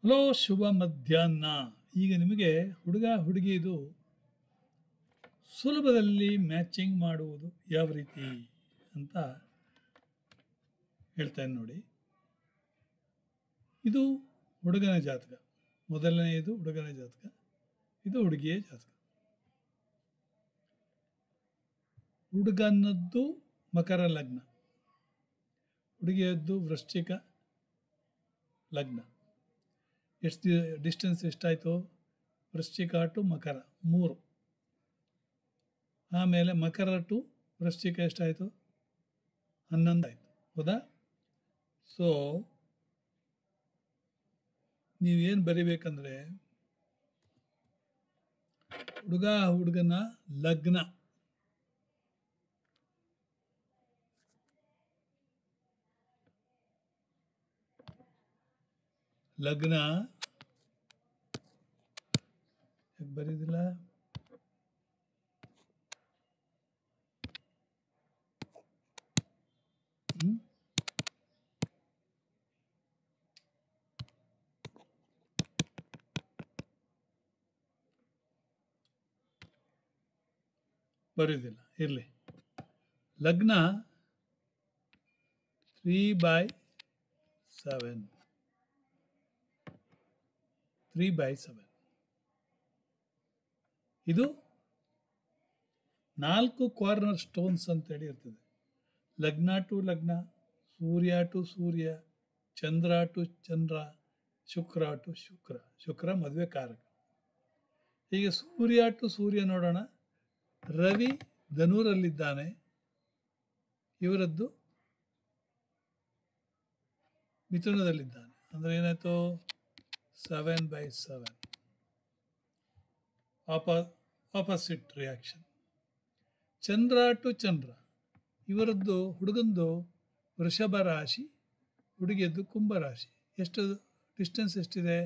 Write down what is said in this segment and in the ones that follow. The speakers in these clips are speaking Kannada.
ಹಲೋ, ಶುಭ ಮಧ್ಯಾಹ್ನ. ಈಗ ನಿಮಗೆ ಹುಡುಗ ಹುಡುಗಿದು ಸುಲಭದಲ್ಲಿ ಮ್ಯಾಚಿಂಗ್ ಮಾಡುವುದು ಯಾವ ರೀತಿ ಅಂತ ಹೇಳ್ತೇನೆ ನೋಡಿ. ಇದು ಹುಡುಗನ ಜಾತಕ, ಮೊದಲನೆಯದು ಹುಡುಗನ ಜಾತಕ, ಇದು ಹುಡುಗಿಯ ಜಾತಕ. ಹುಡುಗನದ್ದು ಮಕರ ಲಗ್ನ, ಹುಡುಗಿಯದ್ದು ವೃಶ್ಚಿಕ ಲಗ್ನ. ಎಷ್ಟು ಡಿಸ್ಟೆನ್ಸ್ ಎಷ್ಟಾಯಿತು? ವೃಶ್ಚಿಕ ಟು ಮಕರ 3. ಆಮೇಲೆ ಮಕರ ಟು ವೃಶ್ಚಿಕ ಎಷ್ಟಾಯಿತು? 11 ಆಯಿತು. ಹೌದಾ? ಸೊ ನೀವೇನು ಬರಿಬೇಕಂದ್ರೆ ಹುಡುಗನ ಲಗ್ನ, ಲಗ್ನ ಬರೀದಿಲ್ಲ, ಬರೆಯೋದಿಲ್ಲ, ಇರಲಿ. ಲಗ್ನ 3/7, 3/7. ಇದು 4 ಕಾರ್ನರ್ ಸ್ಟೋನ್ಸ್ ಅಂತೇಳಿ ಇರ್ತದೆ. ಲಗ್ನ ಟು ಲಗ್ನ, ಸೂರ್ಯ ಟು ಸೂರ್ಯ, ಚಂದ್ರ ಟು ಚಂದ್ರ, ಶುಕ್ರ ಟು ಶುಕ್ರ. ಶುಕ್ರ ಮದುವೆ ಕಾರಕ. ಈಗ ಸೂರ್ಯ ಟು ಸೂರ್ಯ ನೋಡೋಣ. ರವಿ ಧನುರಲ್ಲಿದ್ದಾನೆ, ಇವರದ್ದು ಮಿಥುನದಲ್ಲಿದ್ದಾನೆ. ಅಂದರೆ ಏನಾಯಿತು? 7/7, ಆಪೋಸಿಟ್ ರಿಯಾಕ್ಷನ್. ಚಂದ್ರ ಟು ಚಂದ್ರ, ಇವರದ್ದು ಹುಡುಗಂದು ವೃಷಭ ರಾಶಿ, ಹುಡುಗಿಯದ್ದು ಕುಂಭ ರಾಶಿ. ಎಷ್ಟು ಡಿಸ್ಟೆನ್ಸ್ ಎಷ್ಟಿದೆ?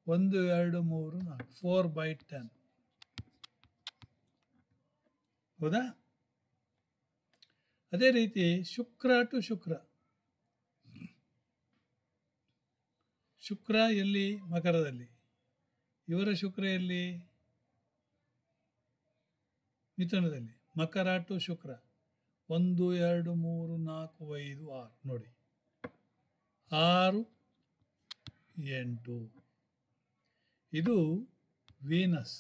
1, 2, 3, 4, 4/10. ಹೌದಾ? ಅದೇ ರೀತಿ ಶುಕ್ರ ಟು ಶುಕ್ರ, ಶುಕ್ರ ಎಲ್ಲಿ? ಮಕರದಲ್ಲಿ. ಇವರ ಶುಕ್ರ ಎಲ್ಲಿ? ಮಿಥುನದಲ್ಲಿ. ಮಕರ ಟು ಶುಕ್ರ 1, 2, 3, 4, 5, 6 ನೋಡಿ. 6, 8. ಇದು ವೀನಸ್,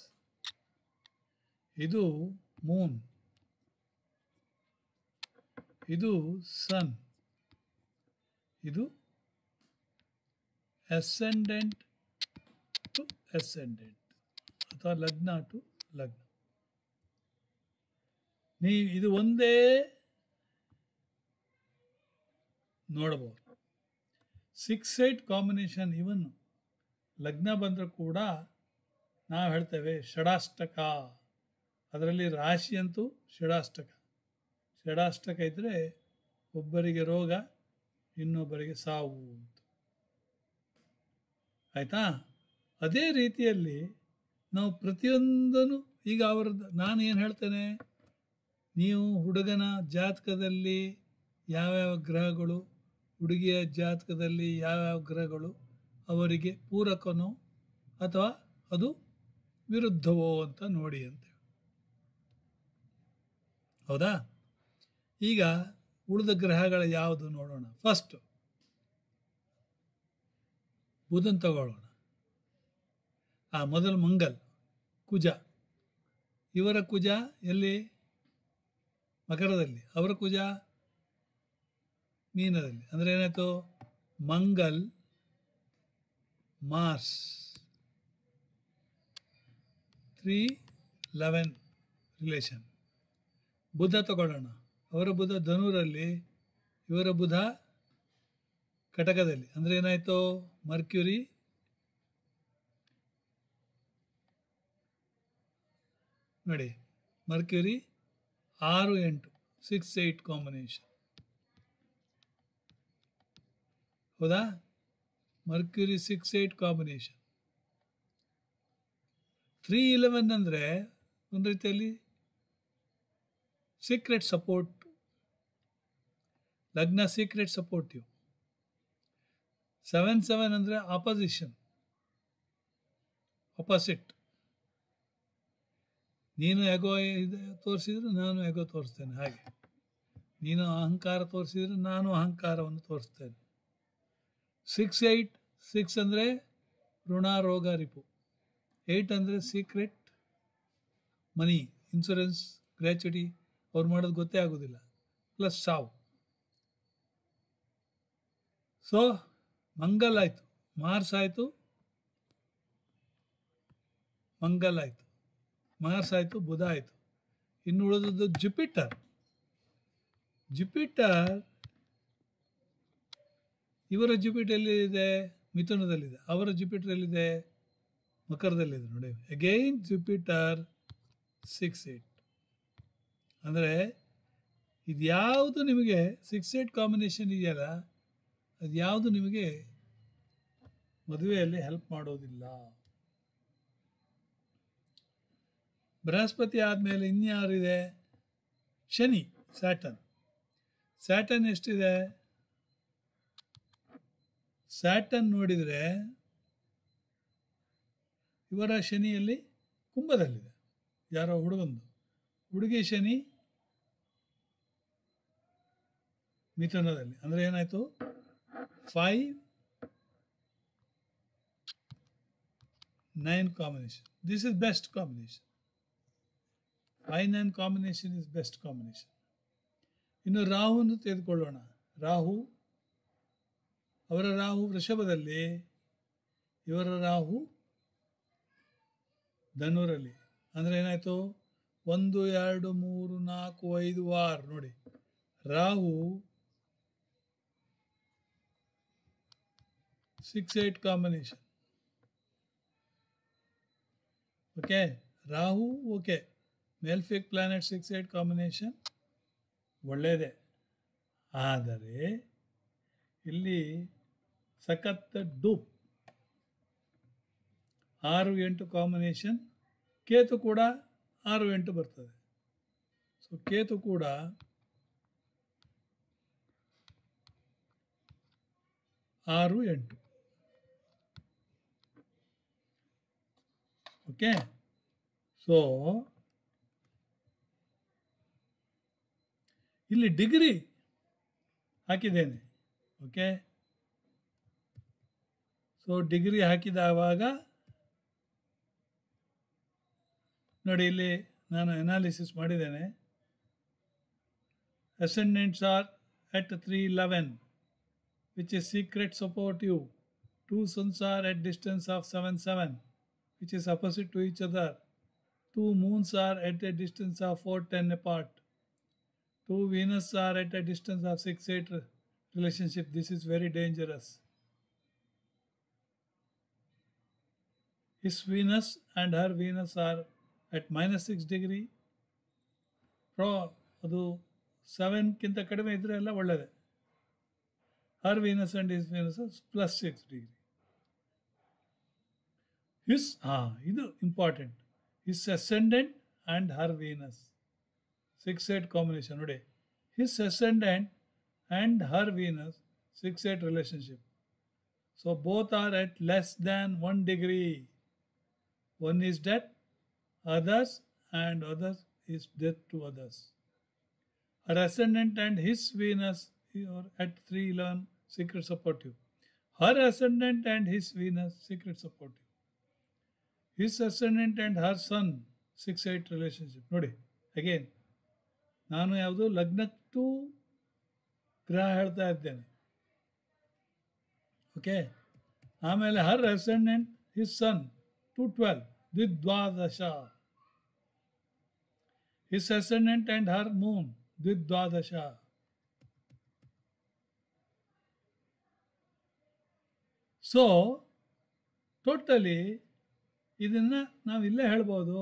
ಇದು ಮೂನ್, ಇದು ಸನ್, ಇದು ಅಸೆಂಡೆಂಟ್ ಟು ಅಸೆಂಡೆಂಟ್ ಅಥವಾ ಲಗ್ನ ಟು ಲಗ್ನ. ಇದು ಒಂದೇ ನೋಡಬಹುದು. 6-8 ಕಾಂಬಿನೇಷನ್. ಇವನ್ ಲಗ್ನ ಬಂದರೂ ಕೂಡ ನಾವು ಹೇಳ್ತೇವೆ ಷಡಾಷ್ಟಕ. ಅದರಲ್ಲಿ ರಾಶಿ ಅಂತೂ ಷಡಾಷ್ಟಕ. ಷಡಾಷ್ಟಕ ಇದ್ದರೆ ಒಬ್ಬರಿಗೆ ರೋಗ, ಇನ್ನೊಬ್ಬರಿಗೆ ಸಾವು ಅಂತ. ಆಯಿತಾ? ಅದೇ ರೀತಿಯಲ್ಲಿ ನಾವು ಪ್ರತಿಯೊಂದನ್ನು ಈಗ ಅವರದ್ದು ನಾನು ಏನು ಹೇಳ್ತೇನೆ, ನೀವು ಹುಡುಗನ ಜಾತಕದಲ್ಲಿ ಯಾವ್ಯಾವ ಗ್ರಹಗಳು, ಹುಡುಗಿಯ ಜಾತಕದಲ್ಲಿ ಯಾವ್ಯಾವ ಗ್ರಹಗಳು ಅವರಿಗೆ ಪೂರಕನೋ ಅಥವಾ ಅದು ವಿರುದ್ಧವೋ ಅಂತ ನೋಡಿ ಅಂತೇಳಿ. ಹೌದಾ? ಈಗ ಉಳಿದ ಗ್ರಹಗಳ ಯಾವುದು ನೋಡೋಣ. ಫಸ್ಟ್ ಬುಧನ್ ತಗೊಳ್ಳೋಣ. ಮೊದಲು ಮಂಗಲ್, ಕುಜ. ಇವರ ಕುಜ ಎಲ್ಲಿ? ಮಕರದಲ್ಲಿ. ಅವರ ಕುಜ ಮೀನದಲ್ಲಿ. ಅಂದರೆ ಏನಾಯಿತು? Mangal Mars 3-11 relation. ಬುಧ ತಗೊಳ್ಳೋಣ. ಅವರ ಬುಧ ಧನುರಲ್ಲಿ, ಇವರ ಬುಧ ಕಟಕದಲ್ಲಿ. ಅಂದರೆ ಏನಾಯಿತು? ಮರ್ಕ್ಯುರಿ ನೋಡಿ, ಮರ್ಕ್ಯುರಿ 6-8, 6-8 ಕಾಂಬಿನೇಷನ್. ಹೌದಾ? Mercury 6-8 combination. 3-11 ಅಂದರೆ ಒಂದು ರೀತಿಯಲ್ಲಿ ಸೀಕ್ರೆಟ್ ಸಪೋರ್ಟ್. ಲಗ್ನ ಸೀಕ್ರೆಟ್ ಸಪೋರ್ಟಿವ್. 7-7 ಅಂದರೆ ಆಪೋಸಿಷನ್. ಅಪೋಸಿಟ್. ನೀನು ಎಗೋ ತೋರಿಸಿದ್ರೆ ನಾನು ಎಗೋ ತೋರಿಸ್ತೇನೆ, ಹಾಗೆ ನೀನು ಅಹಂಕಾರ ತೋರಿಸಿದ್ರೆ ನಾನು ಅಹಂಕಾರವನ್ನು ತೋರಿಸ್ತೇನೆ. 6 8 6 ಅಂದರೆ ಋಣ ರೋಗ ರಿಪು, 8 ಅಂದರೆ ಸೀಕ್ರೆಟ್ ಮನಿ, ಇನ್ಶೂರೆನ್ಸ್, ಗ್ರ್ಯಾಚುಟಿ ಅವ್ರು ಮಾಡೋದು ಗೊತ್ತೇ ಆಗೋದಿಲ್ಲ, ಪ್ಲಸ್ ಸಾವು. ಸೊ ಮಂಗಲ್ ಆಯಿತು, ಮಾರ್ಸ್ ಆಯಿತು, ಮಂಗಲ್ ಆಯಿತು, ಮಾರ್ಸ್ ಆಯಿತು, ಬುಧ ಆಯಿತು. ಇನ್ನು ಉಳಿದದ್ದು ಜುಪಿಟರ್. ಜುಪಿಟರ್ ಇವರ ಜುಪಿಟರ್ ಎಲ್ಲಿದೆ? ಮಿಥುನದಲ್ಲಿದೆ. ಅವರ ಜುಪಿಟರ್ ಎಲ್ಲಿದೆ? ಮಕರದಲ್ಲಿದೆ. ನೋಡಿ, ಅಗೈನ್ ಜುಪಿಟರ್ 6 8. ಅಂದರೆ ಇದು ಯಾವುದು ನಿಮಗೆ 6 8 ಕಾಂಬಿನೇಷನ್ ಇದೆಯಲ್ಲ, ಅದು ಯಾವುದು ನಿಮಗೆ ಮದುವೆಯಲ್ಲಿ ಹೆಲ್ಪ್ ಮಾಡೋದಿಲ್ಲ. ಬೃಹಸ್ಪತಿ ಆದಮೇಲೆ ಇನ್ಯಾರಿದೆ? ಶನಿ, ಸ್ಯಾಟರ್ನ್. ಸ್ಯಾಟರ್ನ್ ಎಷ್ಟಿದೆ? ಸ್ಯಾಟರ್ನ್ ನೋಡಿದರೆ ಇವರ ಶನಿಯಲ್ಲಿ ಕುಂಭದಲ್ಲಿದೆ, ಯಾರೋ ಹುಡುಗಂದು. ಹುಡುಗಿ ಶನಿ ಮಿಥುನದಲ್ಲಿ. ಅಂದರೆ ಏನಾಯಿತು? 5 9 combination. This is best combination. 5 9 combination is best combination. ಇನ್ನು ರಾಹುವನ್ನು ತೆಗೆದುಕೊಳ್ಳೋಣ. ರಾಹು, ಅವರ ರಾಹು ವೃಷಭದಲ್ಲಿ, ಇವರ ರಾಹು ಧನುರಲ್ಲಿ. ಅಂದರೆ ಏನಾಯಿತು? 1 2 3 4 5 6. ನೋಡಿ, Rahu 6 8 combination. Okay, Rahu okay, malefic planet 6 8 combination ಒಳ್ಳೆಯದೇ. ಆದರೆ ಇಲ್ಲಿ ಸಖತ್ ಡೂಪ್ 6 8 ಕಾಂಬಿನೇಷನ್. ಕೇತು ಕೂಡ 6 8 ಬರ್ತದೆ. ಸೊ ಕೇತು ಕೂಡ 6 8. ಓಕೆ, ಸೊ ಇಲ್ಲಿ ಡಿಗ್ರಿ ಹಾಕಿದ್ದೇನೆ. ಓಕೆ, ಸೊ ಡಿಗ್ರಿ ಹಾಕಿದವಾಗ ನೋಡಿ, ಇಲ್ಲಿ ನಾನು ಅನಾಲಿಸಿಸ್ ಮಾಡಿದ್ದೇನೆ. ಅಸೆಂಡೆಂಟ್ಸ್ R at 311, which is secret supportive. 2 suns are at distance of 7 7, which is opposite to each other. 2 moons are at a distance of 4 10 apart. 2 Venus are at a distance of 6 8 relationship. This is very dangerous. His Venus and her Venus are at -6 degree. ಅದು 7ಕ್ಕಿಂತ ಕಡಿಮೆ ಇದ್ದರೆ ಎಲ್ಲ ಒಳ್ಳೆಯದೇ. her Venus and his Venus is +6 degree. His ಇದು important. His ascendant and her Venus 6 8 combination. ನೋಡಿ, his ascendant and her Venus 6 8 relationship. So both are at less than 1 degree. One is death, others is death to others. Her ascendant and his Venus are at 311, secret supportive. Her ascendant and his Venus, secret supportive. His ascendant and her Sun 6 8 relationship. ನೋಡಿ, ಅಗೇನ್ ನಾನು ಯಾವುದು ಲಗ್ನಕ್ಕೂ ಗ್ರಹ ಹೇಳ್ತಾ ಇದ್ದೇನೆ. ಓಕೆ, ಆಮೇಲೆ ಹರ್ ಅಸೆಂಡೆಂಟ್ ಹಿಸ್ ಸನ್ 212 ದ್ವಿದ್ವಾದಶ. His ascendant and her moon ದ್ವಿದ್ವಾದಶ. ಸೊ ಟೋಟಲಿ ಇದನ್ನು ನಾವು ಇಲ್ಲೇ ಹೇಳ್ಬೋದು,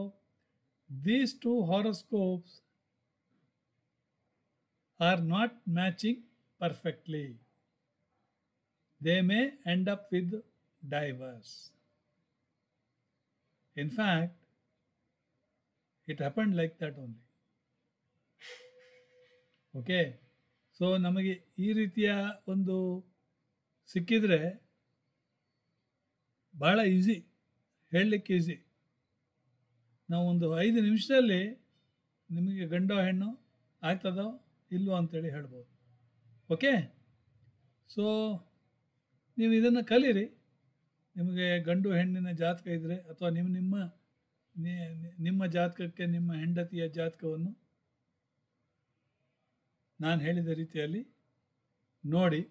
these 2 horoscopes are not matching perfectly. They may end up with divorce. In fact, it happened like that only. Okay, so ನಮಗೆ ಈ ರೀತಿಯ ಒಂದು ಸಿಕ್ಕಿದ್ರೆ ಬಹಳ ಈಸಿ ಹೇಳಲಿಕ್ಕೆ ಈಸಿ. ನಾವು ಒಂದು 5 ನಿಮಿಷದಲ್ಲಿ ನಿಮಗೆ ಗಂಡೋ ಹೆಣ್ಣು ಆಗ್ತದೋ ಇಲ್ವೋ ಅಂತೇಳಿ ಹೇಳ್ಬೋದು. ಓಕೆ, ಸೊ ನೀವು ಇದನ್ನು ಕಲೀರಿ. ನಿಮಗೆ ಗಂಡು ಹೆಣ್ಣಿನ ಜಾತಕ ಇದ್ದರೆ ಅಥವಾ ನಿಮ್ಮ ಜಾತಕಕ್ಕೆ ನಿಮ್ಮ ಹೆಂಡತಿಯ ಜಾತಕವನ್ನು ನಾನು ಹೇಳಿದ ರೀತಿಯಲ್ಲಿ ನೋಡಿ,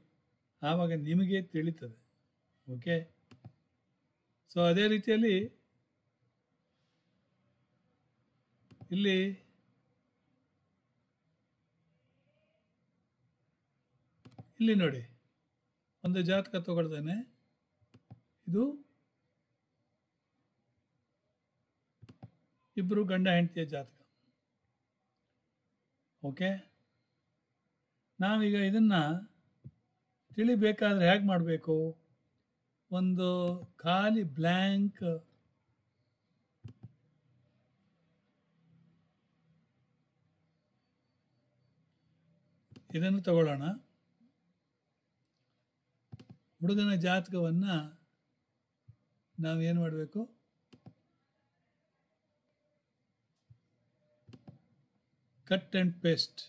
ಆವಾಗ ನಿಮಗೆ ತಿಳಿತದೆ. ಓಕೆ, ಸೊ ಅದೇ ರೀತಿಯಲ್ಲಿ ಇಲ್ಲಿ ನೋಡಿ, ಒಂದು ಜಾತಕ ತಗೊಳ್ತಾನೆ. ಇದು ಇಬ್ಬರು ಗಂಡ ಹೆಂಡತಿಯ ಜಾತಕ. ಓಕೆ, ನಾವೀಗ ಇದನ್ನು ತಿಳಿಬೇಕಾದ್ರೆ ಹೇಗೆ ಮಾಡಬೇಕು? ಒಂದು ಖಾಲಿ ಬ್ಲ್ಯಾಂಕ್ ಇದನ್ನು ತಗೊಳ್ಳೋಣ. ಹುಡುಗನ ಜಾತಕವನ್ನು ನಾವೇನು ಮಾಡಬೇಕು? Cut and paste.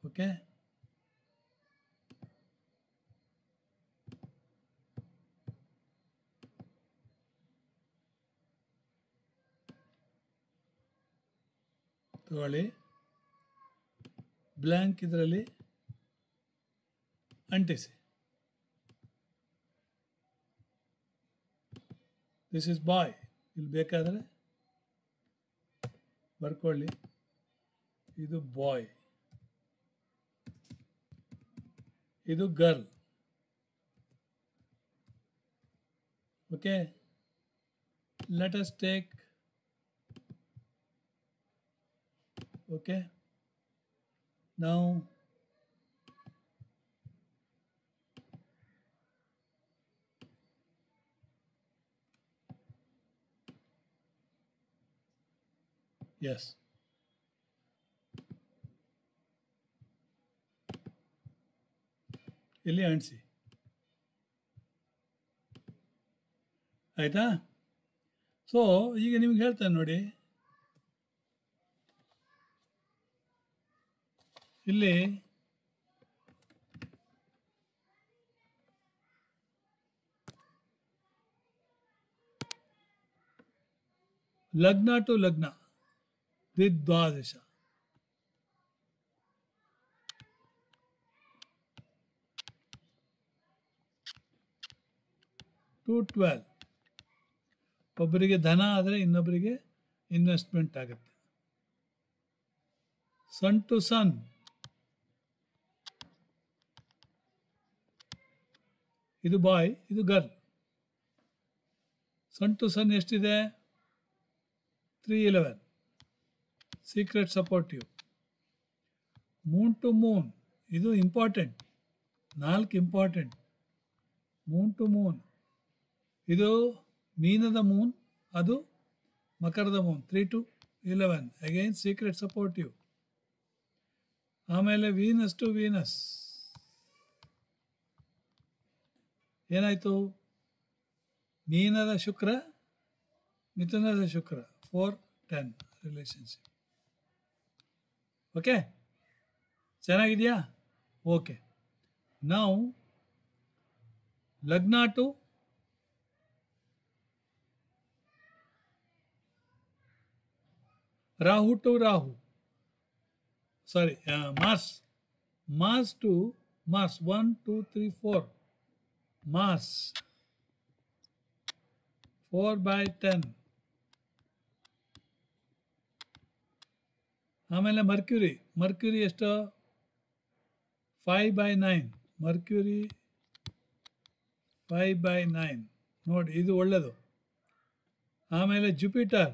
ಓಕೆ, ತಗೊಳ್ಳಿ. ಬ್ಲ್ಯಾಂಕ್ ಇದರಲ್ಲಿ ಅಂಟಿಸಿ. ದಿಸ್ ಇಸ್ ಬಾಯ್. ಇಲ್ಲಿ ಬೇಕಾದರೆ ಬರ್ಕೊಳ್ಳಿ. ಇದು ಬಾಯ್, ಇದು girl. Okay, let us take. Okay, now yes, ಇಲ್ಲಿ ಅಂಟಿಸಿ. ಆಯಿತಾ? ಸೊ ಈಗ ನಿಮ್ಗೆ ಹೇಳ್ತಾನೆ ನೋಡಿ, ಇಲ್ಲಿ ಲಗ್ನ ಟು ಲಗ್ನ ದ್ವಿದ್ವಾದಶ, ಟು 12. ಒಬ್ಬರಿಗೆ ಧನ ಆದರೆ ಇನ್ನೊಬ್ಬರಿಗೆ ಇನ್ವೆಸ್ಟ್ಮೆಂಟ್ ಆಗುತ್ತೆ. ಸನ್ ಟು ಸನ್, ಇದು ಬಾಯ್, ಇದು ಗರ್ಲ್. ಸನ್ ಟು ಸನ್ ಎಷ್ಟಿದೆ? 311. Secret supportive. Moon to moon, ಇದು important. 4 important. Moon to moon, ಇದು ಮೀನದ ಮೂನ್, ಅದು ಮಕರದ moon. 3 to 11 again secret supportive. ಆಮೇಲೆ ವೀನಸ್ ಟು ವೀನಸ್ ಏನಾಯಿತು? ಮೀನದ ಶುಕ್ರ, ಮಿಥುನದ ಶುಕ್ರ. 4-10 ರಿಲೇಷನ್ಶಿಪ್. ಓಕೆ, ಚೆನ್ನಾಗಿದೆಯಾ? ಓಕೆ, ನಾವು ಲಗ್ನ to Rahu to Rahu, sorry Mars to Mars. 1 2 3 4 Mars 4/10. ಆಮೇಲೆ ಮರ್ಕ್ಯುರಿ ಎಷ್ಟು? 5/9. ಮರ್ಕ್ಯುರಿ 5/9 ನೋಡಿ, ಇದು ಒಳ್ಳೆಯದು. ಆಮೇಲೆ ಜುಪಿಟರ್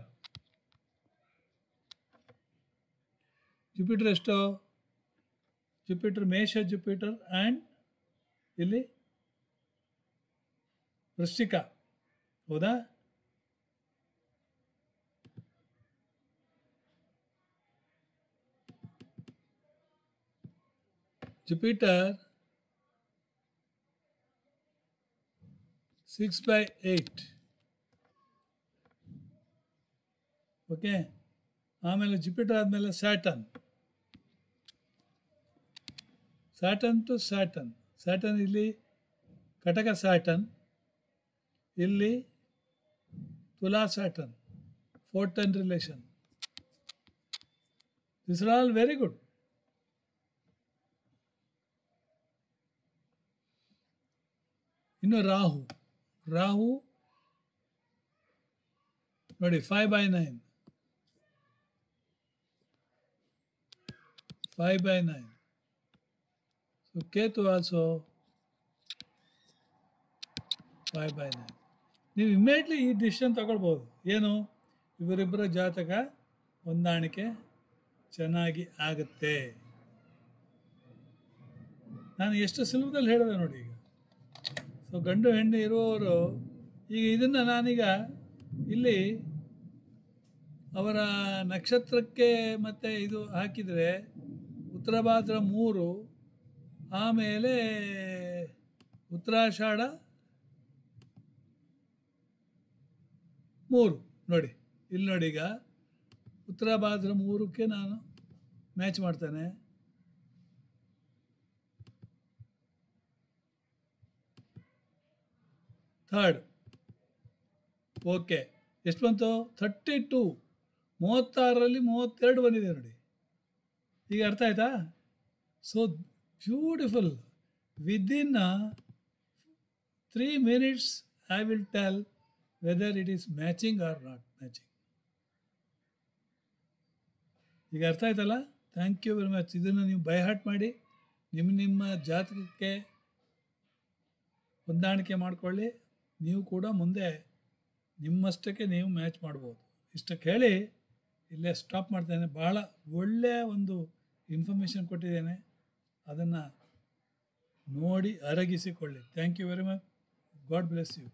ಎಷ್ಟು? ಜುಪಿಟರ್ ಮೇಷ ಜುಪಿಟರ್ ಆ್ಯಂಡ್ ಇಲ್ಲಿ ವೃಶ್ಚಿಕ. ಹೌದಾ? ಜುಪಿಟರ್ 6/8. ಓಕೆ, ಆಮೇಲೆ ಜುಪಿಟರ್ ಆದಮೇಲೆ Saturn. Saturn to Saturn. Saturn ಇಲ್ಲಿ ಕಟಕ ಸ್ಯಾಟರ್ನ್, ಇಲ್ಲಿ Tula Saturn, 410 relation. This are all very good. ಇನ್ನು ರಾಹು. ರಾಹು ನೋಡಿ 5/9. 5/9. So Ketu also 5/9. ನೀವು ಇಮ್ಮಿಡಿಯೇಟ್ಲಿ ಈ ಡಿಸಿಷನ್ ತಗೊಳ್ಬೋದು. ಏನು, ಇವರಿಬ್ಬರ ಜಾತಕ ಹೊಂದಾಣಿಕೆ ಚೆನ್ನಾಗಿ ಆಗುತ್ತೆ. ನಾನು ಎಷ್ಟು ಸುಲಭದಲ್ಲಿ ಹೇಳಿದೆ ನೋಡಿ. ಈಗ ಸೊ ಗಂಡು ಹೆಣ್ಣು ಇರುವವರು ಈಗ ಇದನ್ನು ನಾನೀಗ ಇಲ್ಲಿ ಅವರ ನಕ್ಷತ್ರಕ್ಕೆ ಮತ್ತು ಇದು ಹಾಕಿದರೆ ಉತ್ತರ ಭಾದ್ರ 3, ಆಮೇಲೆ ಉತ್ತರಾಷಾಢ 3 ನೋಡಿ. ಇಲ್ಲಿ ನೋಡಿ, ಈಗ ಉತ್ತರ ಭಾದ್ರ 3ಕ್ಕೆ ನಾನು ಮ್ಯಾಚ್ ಮಾಡ್ತೇನೆ. ಥರ್ಡ್. ಓಕೆ, ಎಷ್ಟು ಬಂತು? 32. 36ರಲ್ಲಿ 32 ಬಂದಿದೆ ನೋಡಿ. ಈಗ ಅರ್ಥ ಆಯ್ತಾ? So beautiful. Within 3 minutes I will tell whether it is matching or not matching. ಈಗ ಅರ್ಥ ಆಯ್ತಲ್ಲ? Thank you very much. ಇದನ್ನು ನೀವು ಬೈ ಹಾರ್ಟ್ ಮಾಡಿ ನಿಮ್ಮ ಜಾತಕಕ್ಕೆ ಹೊಂದಾಣಿಕೆ ಮಾಡಿಕೊಳ್ಳಿ. ನೀವು ಕೂಡ ಮುಂದೆ ನಿಮ್ಮಷ್ಟಕ್ಕೆ ನೀವು ಮ್ಯಾಚ್ ಮಾಡ್ಬೋದು. ಇಷ್ಟಕ್ಕೆ ಹೇಳಿ ಇಲ್ಲೇ ಸ್ಟಾಪ್ ಮಾಡ್ತೇನೆ. ಭಾಳ ಒಳ್ಳೆಯ ಒಂದು ಇನ್ಫಾರ್ಮೇಷನ್ ಕೊಟ್ಟಿದ್ದೇನೆ, ಅದನ್ನು ನೋಡಿ ಅರಗಿಸಿಕೊಳ್ಳಿ. Thank you very much. God bless you.